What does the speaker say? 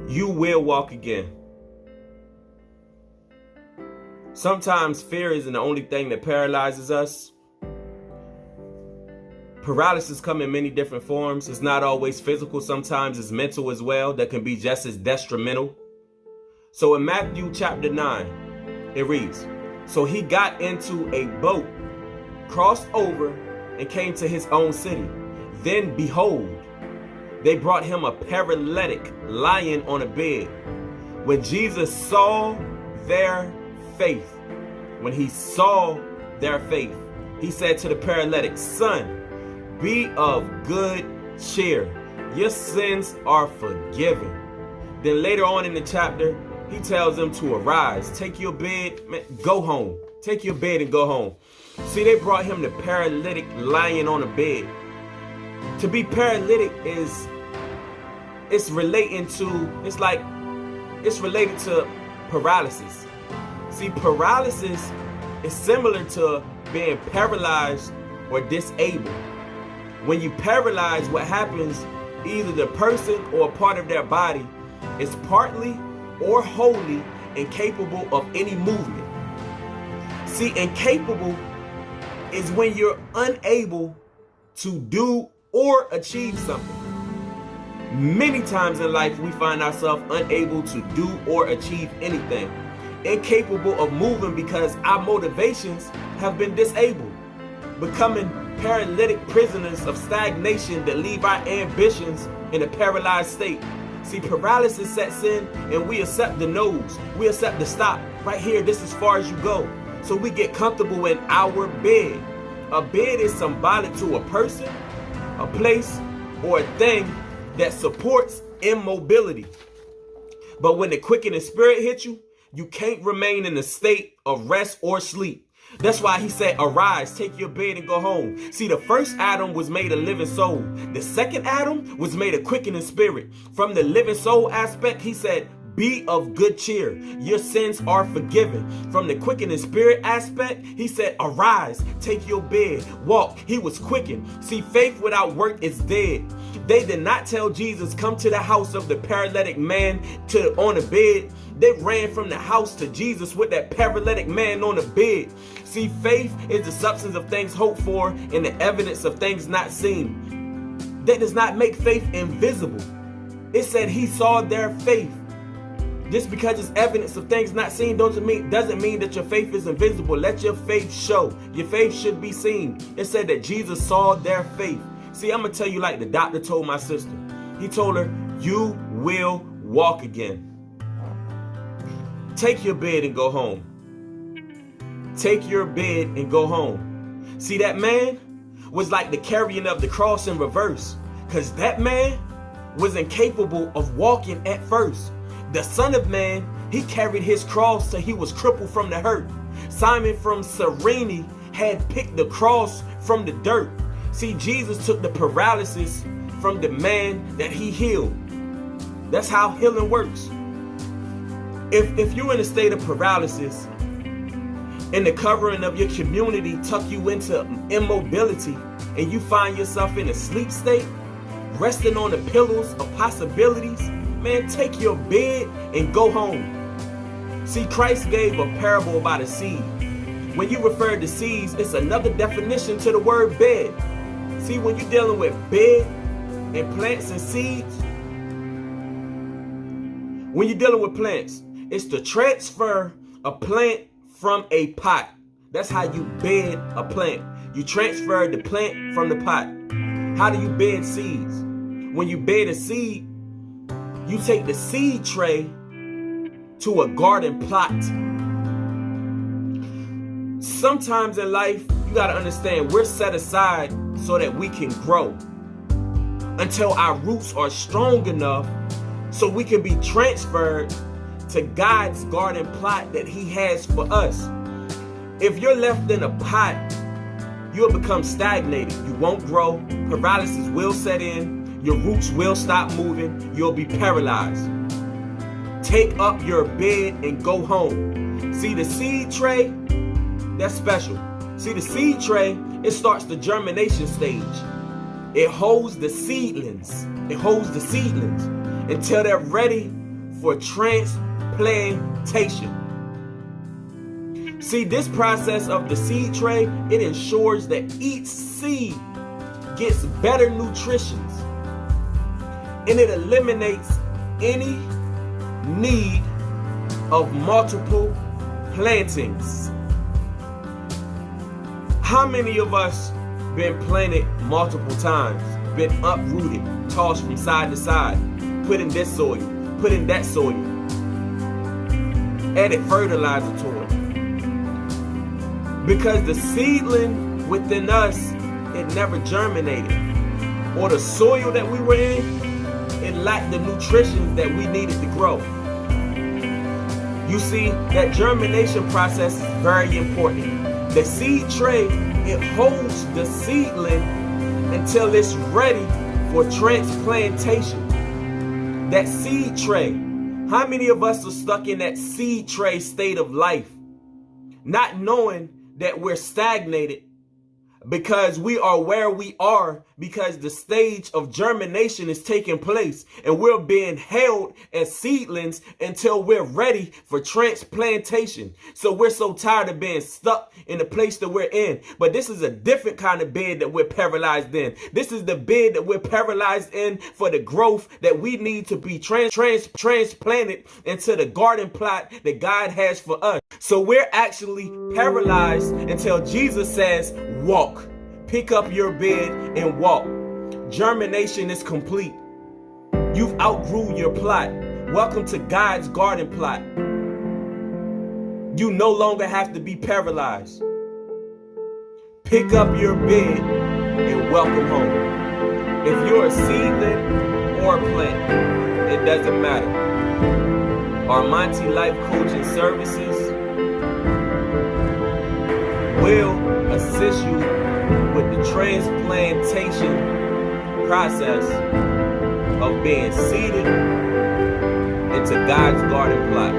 You will walk again. Sometimes fear isn't the only thing that paralyzes us. Paralysis comes in many different forms. It's not always physical. Sometimes it's mental as well. That can be just as detrimental. So in Matthew chapter 9, it reads, "So he got into a boat, crossed over, and came to his own city. Then behold, they brought him a paralytic lying on a bed. When Jesus saw their faith, he said to the paralytic, 'Son, be of good cheer. Your sins are forgiven.' Then later on in the chapter, he tells them to arise, take your bed, go home. Take your bed and go home." See, they brought him the paralytic lying on a bed. To be paralytic it's related to paralysis. See, paralysis is similar to being paralyzed or disabled. When you paralyze, what happens, either the person or a part of their body is partly or wholly incapable of any movement. See, incapable is when you're unable to do or achieve something. Many times in life, we find ourselves unable to do or achieve anything. Incapable of moving because our motivations have been disabled. Becoming paralytic prisoners of stagnation that leave our ambitions in a paralyzed state. See, paralysis sets in and we accept the no's. We accept the stop. Right here, this is as far as you go. So we get comfortable in our bed. A bed is symbolic to a person, a place, or a thing that supports immobility. But when the quickening spirit hits you, you can't remain in a state of rest or sleep. That's why he said, arise, take your bed and go home. See, the first Adam was made a living soul. The second Adam was made a quickening spirit. From the living soul aspect, he said, be of good cheer. Your sins are forgiven. From the quickening spirit aspect, he said, arise, take your bed, walk. He was quickened. See, faith without work is dead. They did not tell Jesus, come to the house of the paralytic man on the bed. They ran from the house to Jesus with that paralytic man on the bed. See, faith is the substance of things hoped for and the evidence of things not seen. That does not make faith invisible. It said he saw their faith. Just because it's evidence of things not seen doesn't mean that your faith is invisible. Let your faith show. Your faith should be seen. It said that Jesus saw their faith. See, I'm going to tell you like the doctor told my sister. He told her, you will walk again. Take your bed and go home. Take your bed and go home. See, that man was like the carrying of the cross in reverse. Because that man was incapable of walking at first. The Son of Man, he carried his cross till he was crippled from the hurt. Simon from Cyrene had picked the cross from the dirt. See, Jesus took the paralysis from the man that he healed. That's how healing works. If you're in a state of paralysis and the covering of your community tuck you into immobility and you find yourself in a sleep state, resting on the pillows of possibilities, man, take your bed and go home. See, Christ gave a parable about a seed. When you refer to seeds, it's another definition to the word bed. See, when you're dealing with bed and plants and seeds, when you're dealing with plants, it's to transfer a plant from a pot. That's how you bed a plant. You transfer the plant from the pot. How do you bed seeds? When you bed a seed, you take the seed tray to a garden plot. Sometimes in life, you got to understand we're set aside so that we can grow until our roots are strong enough so we can be transferred to God's garden plot that he has for us. If you're left in a pot, you'll become stagnated. You won't grow. Paralysis will set in. Your roots will stop moving. You'll be paralyzed. Take up your bed and go home. See, the seed tray, that's special. See, the seed tray, it starts the germination stage. It holds the seedlings. It holds the seedlings until they're ready for transplantation. See, this process of the seed tray, it ensures that each seed gets better nutrition, and it eliminates any need of multiple plantings. How many of us been planted multiple times, been uprooted, tossed from side to side, put in this soil, put in that soil, added fertilizer to it? Because the seedling within us, it never germinated. Or the soil that we were in, it lacked the nutrition that we needed to grow. You see, that germination process is very important. The seed tray, it holds the seedling until it's ready for transplantation. That seed tray. How many of us are stuck in that seed tray state of life, not knowing that we're stagnated because we are where we are because the stage of germination is taking place and we're being held as seedlings until we're ready for transplantation. So we're so tired of being stuck in the place that we're in. But this is a different kind of bed that we're paralyzed in. This is the bed that we're paralyzed in for the growth that we need to be transplanted into the garden plot that God has for us. So we're actually paralyzed until Jesus says, walk. Pick up your bed and walk. Germination is complete. You've outgrew your plot. Welcome to God's garden plot. You no longer have to be paralyzed. Pick up your bed and welcome home. If you're a seedling or a plant, it doesn't matter. Our Monty Life Coaching Services will assist you with the transplantation process of being seeded into God's garden plot.